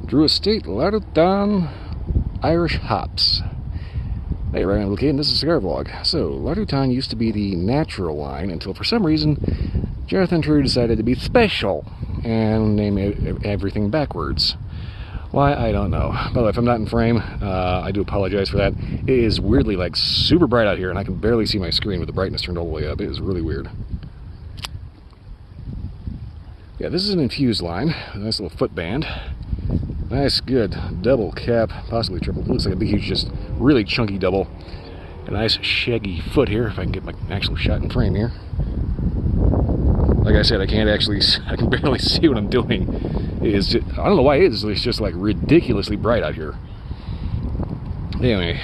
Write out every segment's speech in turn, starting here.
Drew Estate, LarutaN, Irish hops. Hey, right, I'm Kid, and this is a cigar vlog. So, LarutaN used to be the natural line until for some reason Jonathan True decided to be special and name everything backwards. Why, I don't know. By the way, if I'm not in frame, I do apologize for that. It is weirdly like super bright out here, and I can barely see my screen with the brightness turned all the way up. It is really weird. Yeah, this is an infused line, a nice little foot band. Nice, good double cap, possibly triple. It looks like a big, huge, just really chunky double. A nice shaggy foot here, if I can get my actual shot in frame here. Like I said, I can barely see what I'm doing. It is just, I don't know why it is, it's just like ridiculously bright out here. Anyway.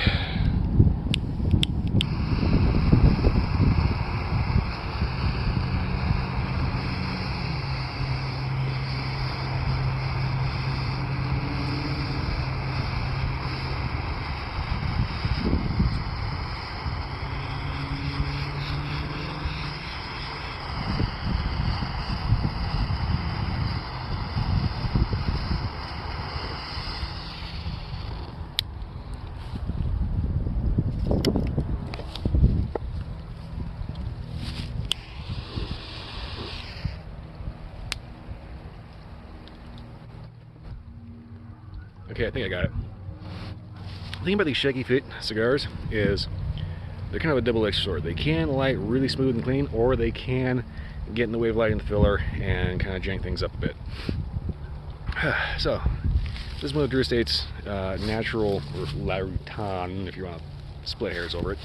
Okay, I think I got it. The thing about these shaky fit cigars is they're kind of a double-edged sword. They can light really smooth and clean, or they can get in the way of lighting the filler and kind of jank things up a bit. So, this is one of Drew Estate's natural, or LarutaN, if you want to split hairs over it,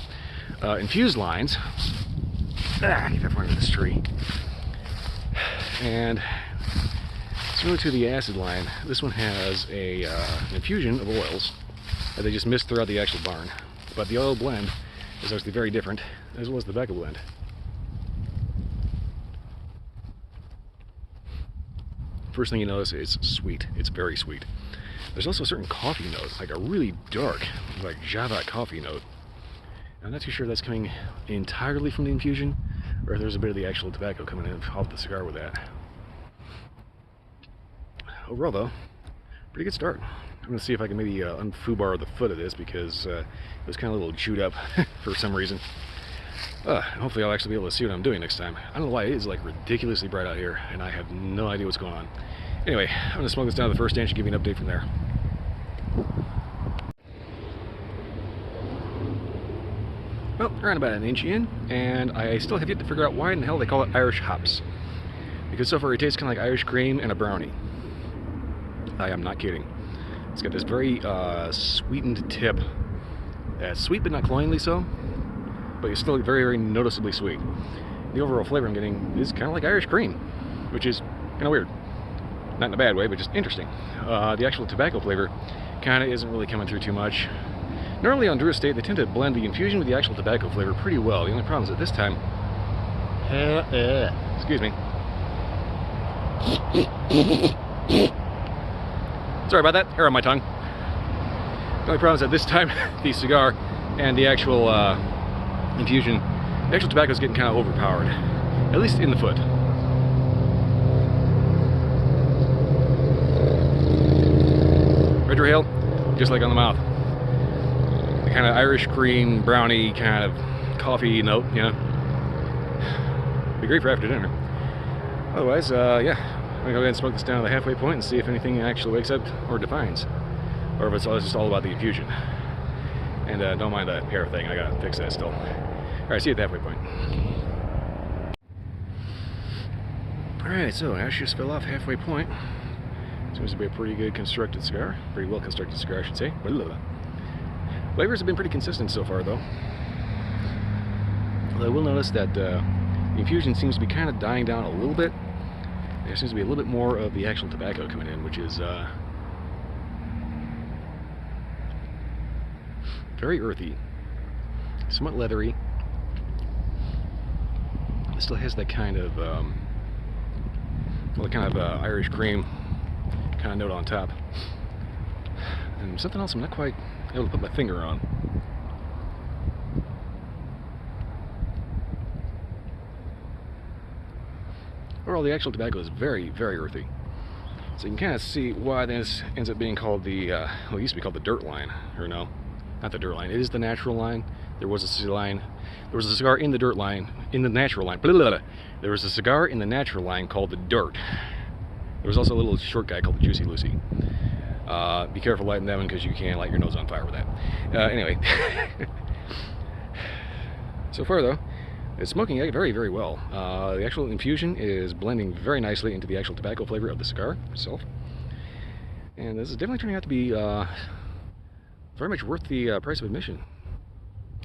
infused lines. I keep that point of this tree. And similar to the acid line, this one has an infusion of oils that they just mist throughout the actual barn. But the oil blend is actually very different, as well as the tobacco blend. First thing you notice is sweet. It's very sweet. There's also a certain coffee note, like a really dark, like Java coffee note. I'm not too sure if that's coming entirely from the infusion, or if there's a bit of the actual tobacco coming in off the cigar with that. Overall, though, pretty good start. I'm going to see if I can maybe unfoobar the foot of this, because it was kind of a little chewed up for some reason. Hopefully I'll actually be able to see what I'm doing next time. I don't know why it is like ridiculously bright out here, and I have no idea what's going on. Anyway, I'm going to smoke this down to the first inch and give you an update from there. Well, around about an inch in, and I still have yet to figure out why in the hell they call it Irish hops. Because so far it tastes kind of like Irish cream and a brownie. I am not kidding. It's got this very sweetened tip. Sweet but not cloyingly so, but it's still very, very noticeably sweet. The overall flavor I'm getting is kind of like Irish cream, which is kind of weird. Not in a bad way, but just interesting. The actual tobacco flavor kind of isn't really coming through too much. Normally on Drew Estate, they tend to blend the infusion with the actual tobacco flavor pretty well. The only problem is that this time, excuse me. Sorry about that, hair on my tongue. The only problem is that this time, the cigar and the actual infusion, the actual tobacco is getting kind of overpowered. At least in the foot. Retrohale, just like on the mouth. The kind of Irish cream, brownie, kind of coffee note, you know. Be great for after dinner. Otherwise, yeah. I'm going to go ahead and smoke this down to the halfway point and see if anything actually wakes up or defines. Or if it's just all about the infusion. And don't mind that hair thing, I got to fix that still. Alright, see you at the halfway point. Alright, so ash just fell off halfway point. Seems to be a pretty good constructed cigar. Pretty well constructed cigar, I should say. Flavors have been pretty consistent so far, though. Although I will notice that the infusion seems to be kind of dying down a little bit. There seems to be a little bit more of the actual tobacco coming in, which is very earthy, somewhat leathery. It still has that kind of, Irish cream kind of note on top. And something else I'm not quite able to put my finger on. Overall, the actual tobacco is very, very earthy. So you can kind of see why this ends up being called the, well, it used to be called the dirt line, or no, not the dirt line. It is the natural line. There was a cigar in the dirt line, in the natural line. Blah, blah, blah. There was a cigar in the natural line called the dirt. There was also a little short guy called the Juicy Lucy. Be careful lighting that one because you can light your nose on fire with that. Anyway, so far though, it's smoking very, very well. The actual infusion is blending very nicely into the actual tobacco flavor of the cigar itself. And this is definitely turning out to be very much worth the price of admission.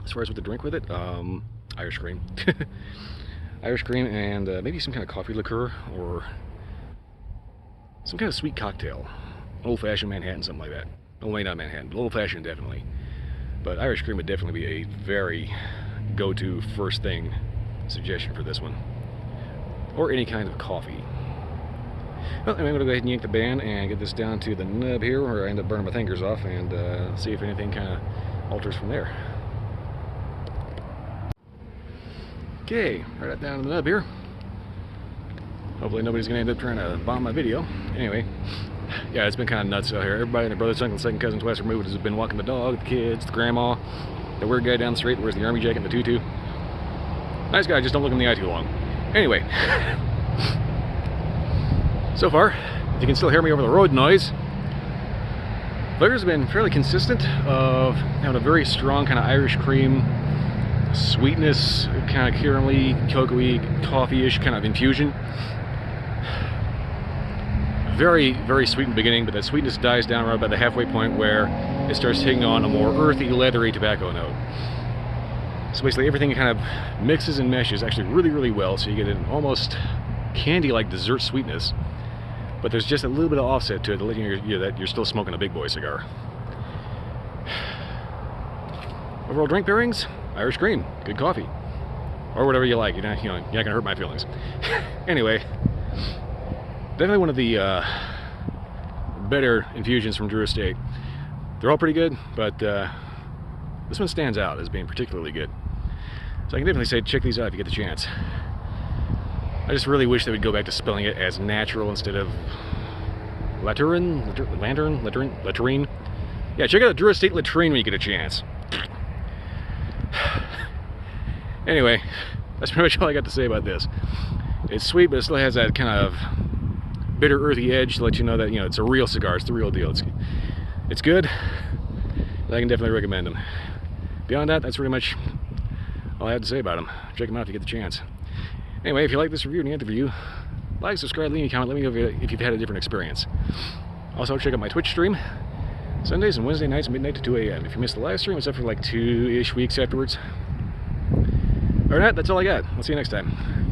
As far as what to drink with it, Irish cream. Irish cream and maybe some kind of coffee liqueur or some kind of sweet cocktail. Old-fashioned Manhattan, something like that. Oh, maybe not Manhattan, but old-fashioned definitely. But Irish cream would definitely be a very go-to first thing suggestion for this one. Or any kind of coffee. Well, anyway, I'm going to go ahead and yank the band and get this down to the nub here where I end up burning my fingers off and see if anything kind of alters from there. Okay, right up down to the nub here. Hopefully nobody's going to end up trying to bomb my video. Anyway, yeah, it's been kind of nuts out here. Everybody and their brothers, uncles, second cousins, west removed has been walking the dog, the kids, the grandma, the weird guy down the street that wears the army jacket and the tutu. Nice guy, just don't look in the eye too long. Anyway, so far, if you can still hear me over the road noise, flavors have been fairly consistent of having a very strong kind of Irish cream sweetness, kind of caramely, cocoa-y, coffee-ish kind of infusion. Very, very sweet in the beginning, but that sweetness dies down right about the halfway point where it starts taking on a more earthy, leathery tobacco note. So basically everything kind of mixes and meshes actually really, really well, so you get an almost candy-like dessert sweetness, but there's just a little bit of offset to it to let you know that you're still smoking a big boy cigar. Overall drink pairings, Irish cream, good coffee, or whatever you like. You're not gonna hurt my feelings. Anyway, definitely one of the better infusions from Drew Estate. They're all pretty good, but this one stands out as being particularly good. So I can definitely say check these out if you get the chance. I just really wish they would go back to spelling it as natural instead of latrine. Yeah, check out Drew Estate Latrine when you get a chance. Anyway, that's pretty much all I got to say about this. It's sweet, but it still has that kind of bitter, earthy edge to let you know that, it's a real cigar. It's the real deal. It's good. I can definitely recommend them. Beyond that, that's pretty much all I have to say about them. Check them out if you get the chance. Anyway, if you like this review and the interview, like, subscribe, leave me a comment, let me know if you've had a different experience. Also, check out my Twitch stream, Sundays and Wednesday nights, midnight to 2 a.m. If you missed the live stream, it's up for like 2-ish weeks afterwards. Other than that, that's all I got. I'll see you next time.